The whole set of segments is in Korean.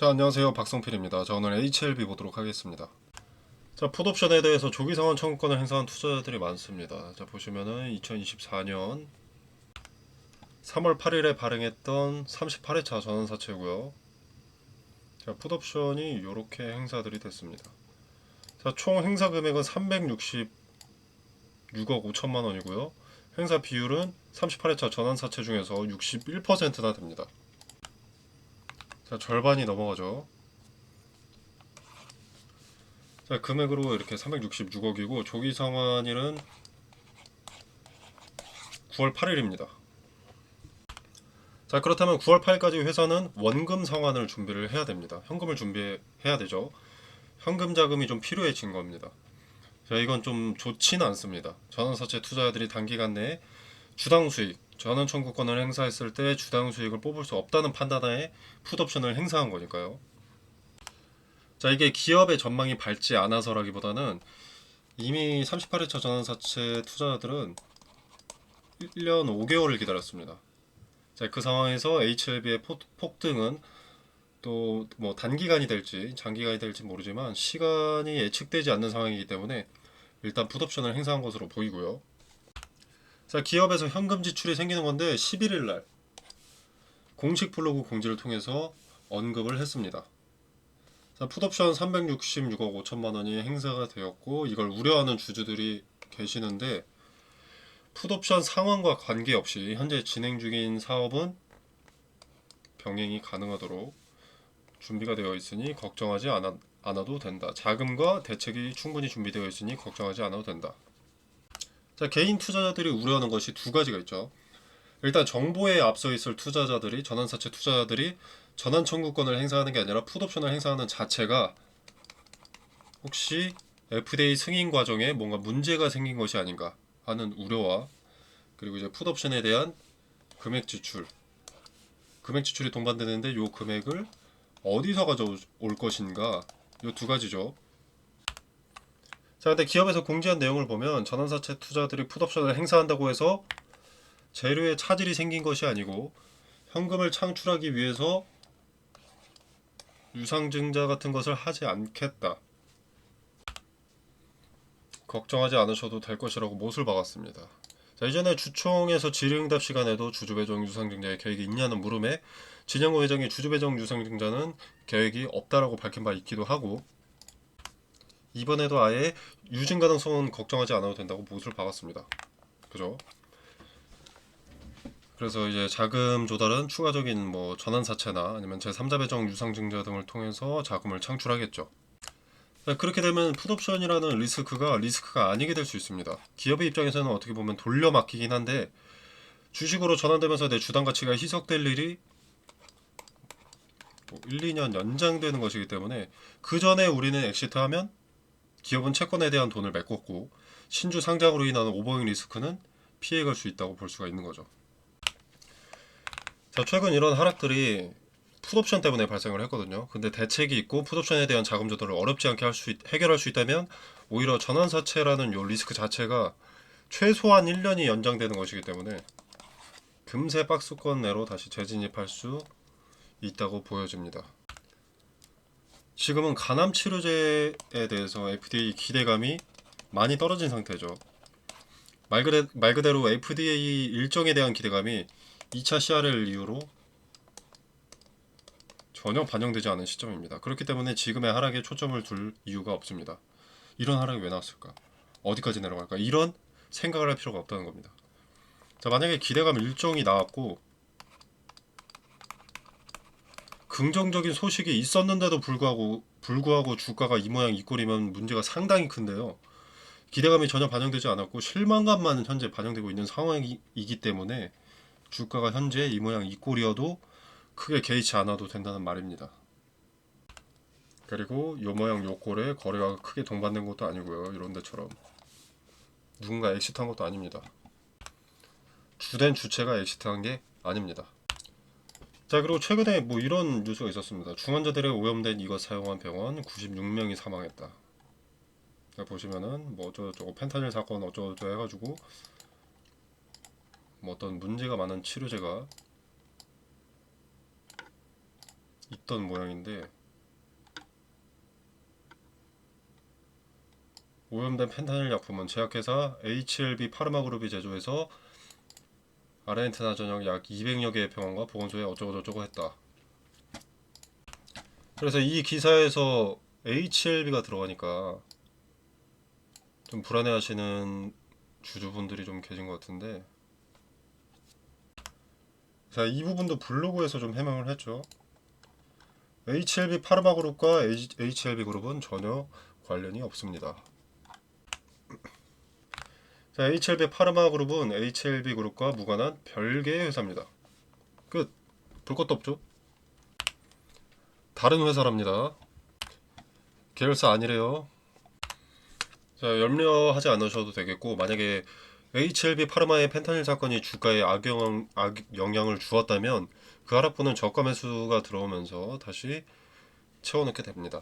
자, 안녕하세요. 박성필입니다. 자, 오늘 HLB 보도록 하겠습니다. 자, 풋옵션에 대해서 조기상환 청구권을 행사한 투자자들이 많습니다. 자, 보시면은 2024년 3월 8일에 발행했던 38회차 전환사채고요. 자, 풋옵션이 이렇게 행사들이 됐습니다. 자, 총 행사 금액은 366억 5천만 원이고요. 행사 비율은 38회차 전환사채 중에서 61%나 됩니다. 자, 절반이 넘어가죠. 자, 금액으로 이렇게 366억이고 조기 상환일은 9월 8일입니다. 자, 그렇다면 9월 8일까지 회사는 원금 상환을 준비를 해야 됩니다. 현금을 준비해야 되죠. 현금 자금이 좀 필요해진 겁니다. 자, 이건 좀 좋지는 않습니다. 전환사채 투자자들이 단기간 내에 주당 수익, 전환 청구권을 행사했을 때 주당 수익을 뽑을 수 없다는 판단하에 풋옵션을 행사한 거니까요. 자, 이게 기업의 전망이 밝지 않아서라기보다는 이미 38회차 전환사채 투자자들은 1년 5개월을 기다렸습니다. 자, 그 상황에서 HLB의 폭등은 또 뭐 단기간이 될지 장기간이 될지 모르지만 시간이 예측되지 않는 상황이기 때문에 일단 풋옵션을 행사한 것으로 보이고요. 자, 기업에서 현금 지출이 생기는 건데 11일 날 공식 블로그 공지를 통해서 언급을 했습니다. 자, 풋옵션 366억 5천만 원이 행사가 되었고 이걸 우려하는 주주들이 계시는데 풋옵션 상황과 관계없이 현재 진행 중인 사업은 병행이 가능하도록 준비가 되어 있으니 걱정하지 않아도 된다. 자금과 대책이 충분히 준비되어 있으니 걱정하지 않아도 된다. 자, 개인 투자자들이 우려하는 것이 두 가지가 있죠. 일단 정보에 앞서 있을 투자자들이 전환사채 투자자들이 전환 청구권을 행사하는 게 아니라 풋옵션을 행사하는 자체가 혹시 FDA 승인 과정에 뭔가 문제가 생긴 것이 아닌가 하는 우려와 그리고 이제 풋옵션에 대한 금액 지출이 동반되는데 이 금액을 어디서 가져올 것인가 이 두 가지죠. 자, 근데 기업에서 공지한 내용을 보면 전환사채 투자들이 풋옵션을 행사한다고 해서 재료에 차질이 생긴 것이 아니고 현금을 창출하기 위해서 유상증자 같은 것을 하지 않겠다. 걱정하지 않으셔도 될 것이라고 못을 박았습니다. 자, 이전에 주총에서 질의응답 시간에도 주주배정 유상증자의 계획이 있냐는 물음에 진영호 회장이 주주배정 유상증자는 계획이 없다라고 밝힌 바 있기도 하고 이번에도 아예 유증 가능성은 걱정하지 않아도 된다고 못을 박았습니다. 그죠? 그래서 이제 자금 조달은 추가적인 뭐 전환사채나 아니면 제3자 배정 유상증자 등을 통해서 자금을 창출하겠죠. 그렇게 되면 풋옵션이라는 리스크가 아니게 될 수 있습니다. 기업의 입장에서는 어떻게 보면 돌려막기긴 한데 주식으로 전환되면서 내 주당 가치가 희석될 일이 뭐 1, 2년 연장되는 것이기 때문에 그 전에 우리는 엑시트하면 기업은 채권에 대한 돈을 메꿨고 신주 상장으로 인한 오버행 리스크는 피해갈 수 있다고 볼 수가 있는 거죠. 자, 최근 이런 하락들이 풋옵션 때문에 발생을 했거든요. 근데 대책이 있고 풋옵션에 대한 자금 조달을 어렵지 않게 해결할 수 있다면 오히려 전환사채라는 요 리스크 자체가 최소한 1년이 연장되는 것이기 때문에 금세 박스권 내로 다시 재진입할 수 있다고 보여집니다. 지금은 간암 치료제에 대해서 FDA 기대감이 많이 떨어진 상태죠. 말 그대로 FDA 일정에 대한 기대감이 2차 CRL 이후로 전혀 반영되지 않은 시점입니다. 그렇기 때문에 지금의 하락에 초점을 둘 이유가 없습니다. 이런 하락이 왜 나왔을까? 어디까지 내려갈까? 이런 생각을 할 필요가 없다는 겁니다. 자, 만약에 기대감 일정이 나왔고 긍정적인 소식이 있었는데도 불구하고 주가가 이 모양 이 꼴이면 문제가 상당히 큰데요. 기대감이 전혀 반영되지 않았고 실망감만 현재 반영되고 있는 상황이기 때문에 주가가 현재 이 모양 이 꼴이어도 크게 개의치 않아도 된다는 말입니다. 그리고 요 모양 요 꼴에 거래가 크게 동반된 것도 아니고요. 이런 데처럼 누군가 엑시트한 것도 아닙니다. 주된 주체가 엑시트한 게 아닙니다. 자, 그리고 최근에 뭐 이런 뉴스가 있었습니다. 중환자들에 오염된 이것 사용한 병원 96명이 사망했다. 보시면은 뭐 어쩌고저쩌고 펜타닐 사건 어쩌고저쩌고 해가지고 뭐 어떤 문제가 많은 치료제가 있던 모양인데 오염된 펜타닐 약품은 제약회사 HLB 파르마그룹이 제조해서 아르헨티나 전역 약 200여 개의 병원과 보건소에 어쩌고저쩌고 했다. 그래서 이 기사에서 HLB가 들어가니까 좀 불안해하시는 주주분들이 좀 계신 것 같은데, 자, 이 부분도 블로그에서 좀 해명을 했죠. HLB 파르마그룹과 HLB 그룹은 전혀 관련이 없습니다. 자, HLB 파르마그룹은 HLB 그룹과 무관한 별개의 회사입니다. 끝. 볼 것도 없죠. 다른 회사랍니다. 계열사 아니래요. 자, 염려하지 않으셔도 되겠고, 만약에 HLB 파르마의 펜타닐 사건이 주가에 악영향을 주었다면 그 하락분은 저가 매수가 들어오면서 다시 채워넣게 됩니다.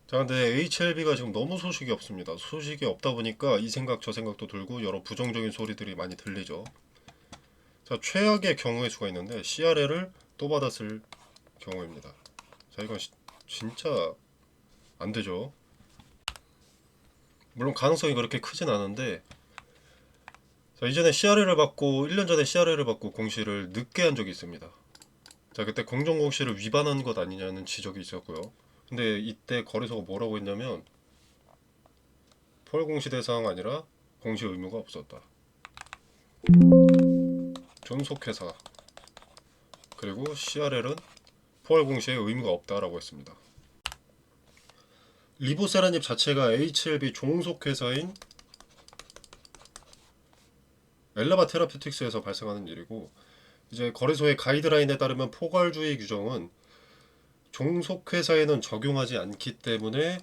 자, 근데 HLB가 지금 너무 소식이 없습니다. 소식이 없다 보니까 이 생각 저 생각도 들고 여러 부정적인 소리들이 많이 들리죠. 자, 최악의 경우의 수가 있는데 CRL을 또 받았을 경우입니다. 자, 이건 진짜 안 되죠. 물론 가능성이 그렇게 크진 않은데, 자, 이전에 CRL을 받고 1년 전에 CRL을 받고 공시를 늦게 한 적이 있습니다. 자, 그때 공정공시를 위반한 것 아니냐는 지적이 있었고요. 근데 이때 거래소가 뭐라고 했냐면 포괄 공시 대상 아니라 공시 의무가 없었다. 존속회사 그리고 CRL은 포괄 공시에 의무가 없다라고 했습니다. 리보세라닙 자체가 HLB 종속회사인 엘라바 테라퓨틱스에서 발생하는 일이고, 이제 거래소의 가이드라인에 따르면 포괄주의 규정은 종속회사에는 적용하지 않기 때문에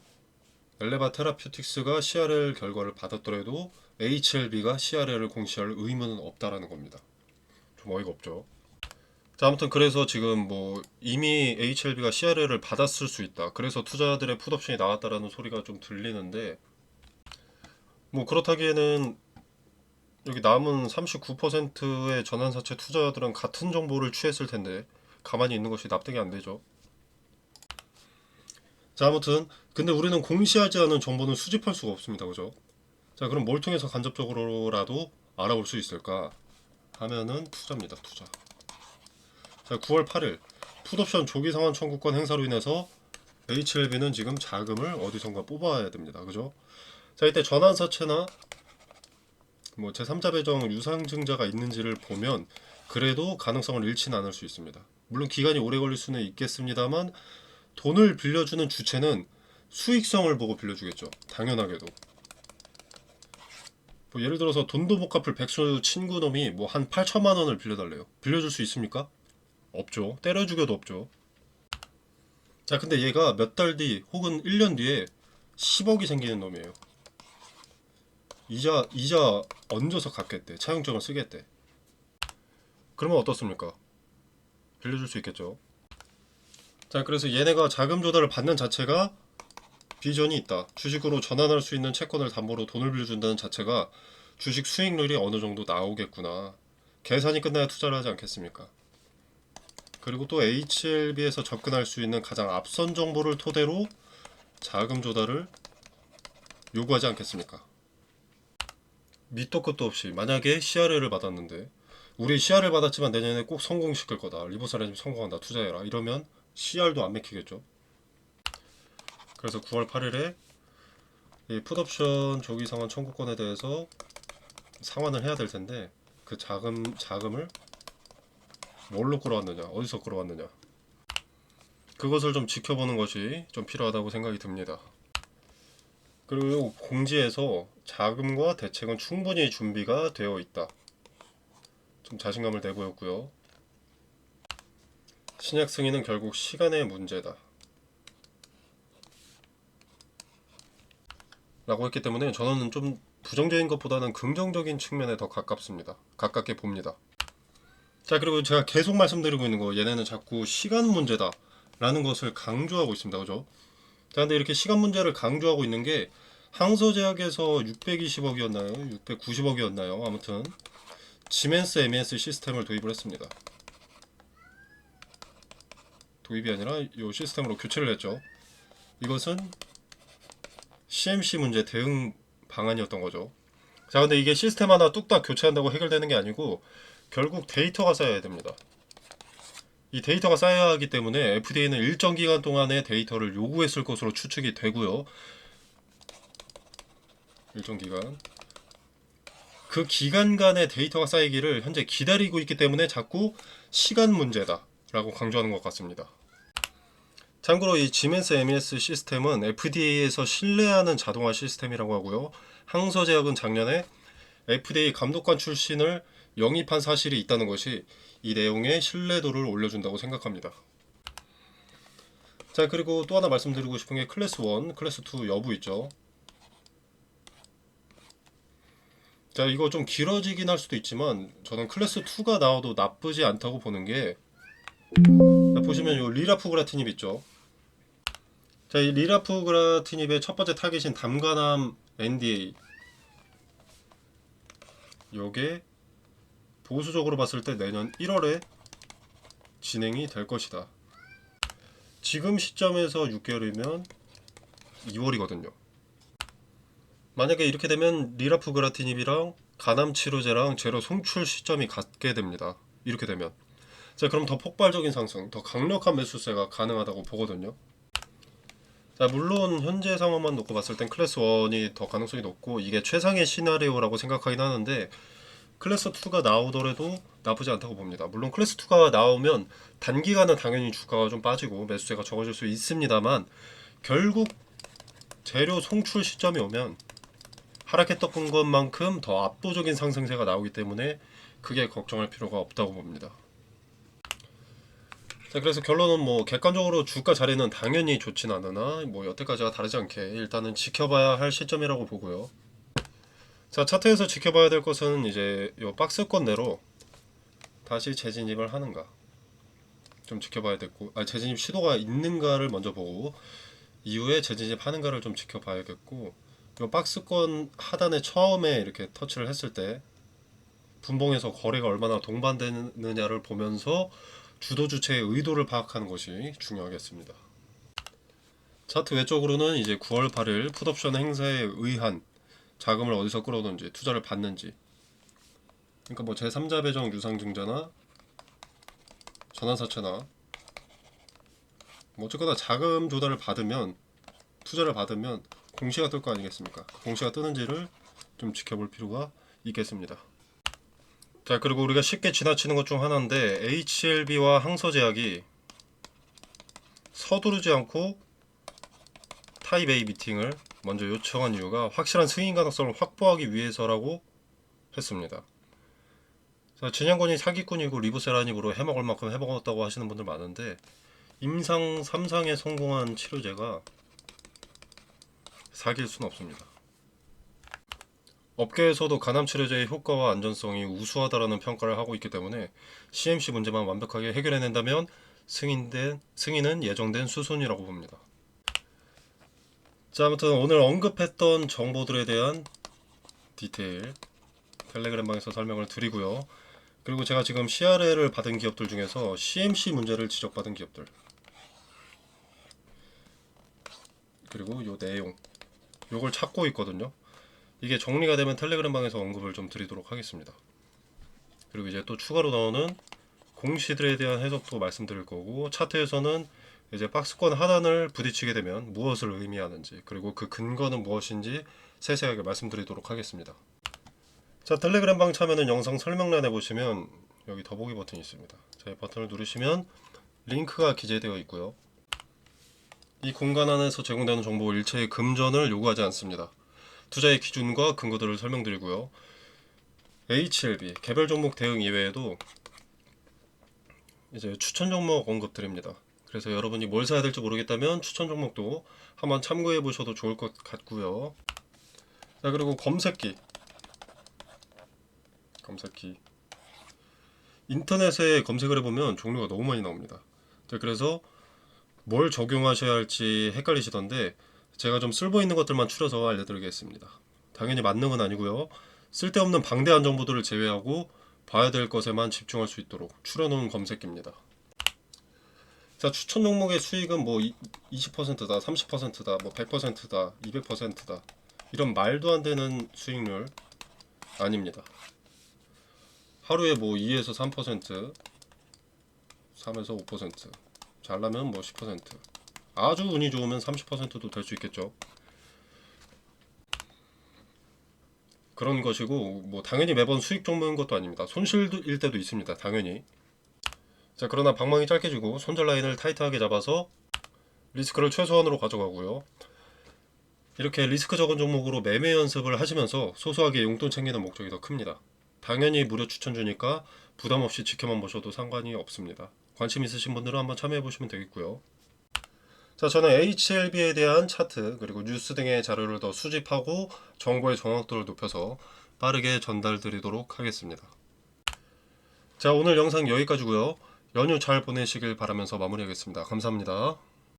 엘레바 테라퓨틱스가 CRL 결과를 받았더라도 HLB가 CRL을 공시할 의무는 없다라는 겁니다. 좀 어이가 없죠. 자, 아무튼 그래서 지금 뭐 이미 HLB가 CRL을 받았을 수 있다. 그래서 투자들의 풋옵션이 나왔다라는 소리가 좀 들리는데, 뭐 그렇다기에는 여기 남은 39%의 전환사채 투자자들은 같은 정보를 취했을 텐데 가만히 있는 것이 납득이 안 되죠. 자, 아무튼 근데 우리는 공시하지 않은 정보는 수집할 수가 없습니다. 그죠? 자, 그럼 뭘 통해서 간접적으로라도 알아볼 수 있을까 하면은 투자입니다. 투자. 자, 9월 8일 풋옵션 조기 상환 청구권 행사로 인해서 HLB는 지금 자금을 어디선가 뽑아야 됩니다. 그죠? 자, 이때 전환사채나 뭐 제3자 배정 유상증자가 있는지를 보면 그래도 가능성을 잃지는 않을 수 있습니다. 물론 기간이 오래 걸릴 수는 있겠습니다만 돈을 빌려주는 주체는 수익성을 보고 빌려주겠죠. 당연하게도. 뭐 예를 들어서 돈도 못 갚을 백수 친구놈이 뭐 한 8천만 원을 빌려달래요. 빌려줄 수 있습니까? 없죠. 때려 죽여도 없죠. 자, 근데 얘가 몇 달 뒤 혹은 1년 뒤에 10억이 생기는 놈이에요. 이자 얹어서 갚겠대. 차용증을 쓰겠대. 그러면 어떻습니까? 빌려줄 수 있겠죠. 자, 그래서 얘네가 자금 조달을 받는 자체가 비전이 있다. 주식으로 전환할 수 있는 채권을 담보로 돈을 빌려준다는 자체가 주식 수익률이 어느 정도 나오겠구나. 계산이 끝나야 투자를 하지 않겠습니까? 그리고 또 HLB에서 접근할 수 있는 가장 앞선 정보를 토대로 자금 조달을 요구하지 않겠습니까? 밑도 끝도 없이 만약에 CRL을 받았는데 우리 CRL 받았지만 내년에 꼭 성공시킬 거다. 리보사라님 성공한다. 투자해라. 이러면 CR도 안 맥히겠죠. 그래서 9월 8일에 이 풋옵션 조기 상환 청구권에 대해서 상환을 해야 될 텐데 그 자금을 뭘로 끌어왔느냐, 어디서 끌어왔느냐, 그것을 좀 지켜보는 것이 좀 필요하다고 생각이 듭니다. 그리고 공지에서 자금과 대책은 충분히 준비가 되어 있다. 좀 자신감을 내보였고요. 신약 승인은 결국 시간의 문제다. 라고 했기 때문에 저는 좀 부정적인 것보다는 긍정적인 측면에 더 가깝게 봅니다. 자, 그리고 제가 계속 말씀드리고 있는 거, 얘네는 자꾸 시간 문제다 라는 것을 강조하고 있습니다. 그죠? 자, 근데 이렇게 시간 문제를 강조하고 있는 게 항소제약에서 620억이었나요? 690억이었나요? 아무튼 지멘스 MES 시스템을 도입을 했습니다. 도입이 아니라 이 시스템으로 교체를 했죠. 이것은 CMC 문제 대응 방안이었던 거죠. 자, 근데 이게 시스템 하나 뚝딱 교체한다고 해결되는 게 아니고 결국 데이터가 쌓여야 됩니다. 이 데이터가 쌓여야 하기 때문에 FDA는 일정 기간 동안의 데이터를 요구했을 것으로 추측이 되고요. 일정 기간. 그 기간간의 데이터가 쌓이기를 현재 기다리고 있기 때문에 자꾸 시간 문제다 라고 강조하는 것 같습니다. 참고로 이 지멘스 MES 시스템은 FDA에서 신뢰하는 자동화 시스템이라고 하고요. 항서제약은 작년에 FDA 감독관 출신을 영입한 사실이 있다는 것이 이 내용의 신뢰도를 올려준다고 생각합니다. 자, 그리고 또 하나 말씀드리고 싶은 게 클래스 1, 클래스 2 여부 있죠. 자, 이거 좀 길어지긴 할 수도 있지만 저는 클래스 2가 나와도 나쁘지 않다고 보는 게, 자, 보시면 요 리라푸그라티닙 있죠. 자, 이 리라푸그라티닙의 첫 번째 타깃인 담간암 NDA, 요게 보수적으로 봤을 때 내년 1월에 진행이 될 것이다. 지금 시점에서 6개월이면 2월이거든요. 만약에 이렇게 되면 리라푸그라티닙이랑 간암 치료제랑 제로 송출 시점이 같게 됩니다. 이렇게 되면, 자, 그럼 더 폭발적인 상승, 더 강력한 매수세가 가능하다고 보거든요. 자, 물론 현재 상황만 놓고 봤을 땐 클래스 1이 더 가능성이 높고 이게 최상의 시나리오라고 생각하긴 하는데, 클래스 2가 나오더라도 나쁘지 않다고 봅니다. 물론 클래스 2가 나오면 단기간은 당연히 주가가 좀 빠지고 매수세가 적어질 수 있습니다만, 결국 재료 송출 시점이 오면 하락했던 것만큼 더 압도적인 상승세가 나오기 때문에 크게 걱정할 필요가 없다고 봅니다. 자, 그래서 결론은 뭐 객관적으로 주가 자리는 당연히 좋진 않으나 뭐 여태까지와 다르지 않게 일단은 지켜봐야 할 시점이라고 보고요. 자, 차트에서 지켜봐야 될 것은 이제 요 박스권 내로 다시 재진입을 하는가 좀 지켜봐야 됐고, 재진입 시도가 있는가를 먼저 보고 이후에 재진입 하는가를 좀 지켜봐야겠고, 요 박스권 하단에 처음에 이렇게 터치를 했을 때 분봉에서 거래가 얼마나 동반되느냐를 보면서 주도 주체의 의도를 파악하는 것이 중요하겠습니다. 차트 외적으로는 이제 9월 8일 풋옵션 행사에 의한 자금을 어디서 끌어오는지, 투자를 받는지, 그러니까 뭐 제3자 배정 유상증자나 전환사채나 뭐 어쨌거나 자금 조달을 받으면, 투자를 받으면 공시가 뜰 거 아니겠습니까? 그 공시가 뜨는지를 좀 지켜볼 필요가 있겠습니다. 자, 그리고 우리가 쉽게 지나치는 것 중 하나인데 HLB와 항서제약이 서두르지 않고 타입 A 미팅을 먼저 요청한 이유가 확실한 승인 가능성을 확보하기 위해서라고 했습니다. 자, 진양권이 사기꾼이고 리보세라닙으로 해먹을 만큼 해먹었다고 하시는 분들 많은데, 임상 3상에 성공한 치료제가 사기일 수는 없습니다. 업계에서도 간암 치료제의 효과와 안전성이 우수하다라는 평가를 하고 있기 때문에 CMC 문제만 완벽하게 해결해낸다면 승인은 예정된 수순이라고 봅니다. 자, 아무튼 오늘 언급했던 정보들에 대한 디테일 텔레그램 방에서 설명을 드리고요. 그리고 제가 지금 CRL을 받은 기업들 중에서 CMC 문제를 지적받은 기업들, 그리고 요 내용, 요걸 찾고 있거든요. 이게 정리가 되면 텔레그램 방에서 언급을 좀 드리도록 하겠습니다. 그리고 이제 또 추가로 나오는 공시들에 대한 해석도 말씀드릴 거고, 차트에서는 이제 박스권 하단을 부딪히게 되면 무엇을 의미하는지, 그리고 그 근거는 무엇인지 세세하게 말씀드리도록 하겠습니다. 자, 텔레그램 방 참여는 영상 설명란에 보시면 여기 더보기 버튼이 있습니다. 자, 이 버튼을 누르시면 링크가 기재되어 있고요. 이 공간 안에서 제공되는 정보 일체의 금전을 요구하지 않습니다. 투자의 기준과 근거들을 설명드리고요. HLB 개별 종목 대응 이외에도 이제 추천 종목 언급드립니다. 그래서 여러분이 뭘 사야 될지 모르겠다면 추천 종목도 한번 참고해 보셔도 좋을 것 같고요. 자, 그리고 검색기 인터넷에 검색을 해보면 종류가 너무 많이 나옵니다. 자, 그래서 뭘 적용하셔야 할지 헷갈리시던데 제가 좀 쓸모 있는 것들만 추려서 알려드리겠습니다. 당연히 만능은 아니고요. 쓸데없는 방대한 정보들을 제외하고 봐야 될 것에만 집중할 수 있도록 추려놓은 검색기입니다. 자, 추천 종목의 수익은 뭐 20%다, 30%다, 뭐 100%다, 200%다. 이런 말도 안 되는 수익률 아닙니다. 하루에 뭐 2에서 3%, 3에서 5%, 잘나면 뭐 10%, 아주 운이 좋으면 30%도 될 수 있겠죠. 그런 것이고, 뭐 당연히 매번 수익 종목인 것도 아닙니다. 손실일 때도 있습니다. 당연히. 자, 그러나 방망이 짧게 주고 손절 라인을 타이트하게 잡아서 리스크를 최소한으로 가져가고요. 이렇게 리스크 적은 종목으로 매매 연습을 하시면서 소소하게 용돈 챙기는 목적이 더 큽니다. 당연히 무료 추천 주니까 부담 없이 지켜만 보셔도 상관이 없습니다. 관심 있으신 분들은 한번 참여해 보시면 되겠고요. 자, 저는 HLB에 대한 차트 그리고 뉴스 등의 자료를 더 수집하고 정보의 정확도를 높여서 빠르게 전달드리도록 하겠습니다. 자, 오늘 영상 여기까지고요. 연휴 잘 보내시길 바라면서 마무리하겠습니다. 감사합니다.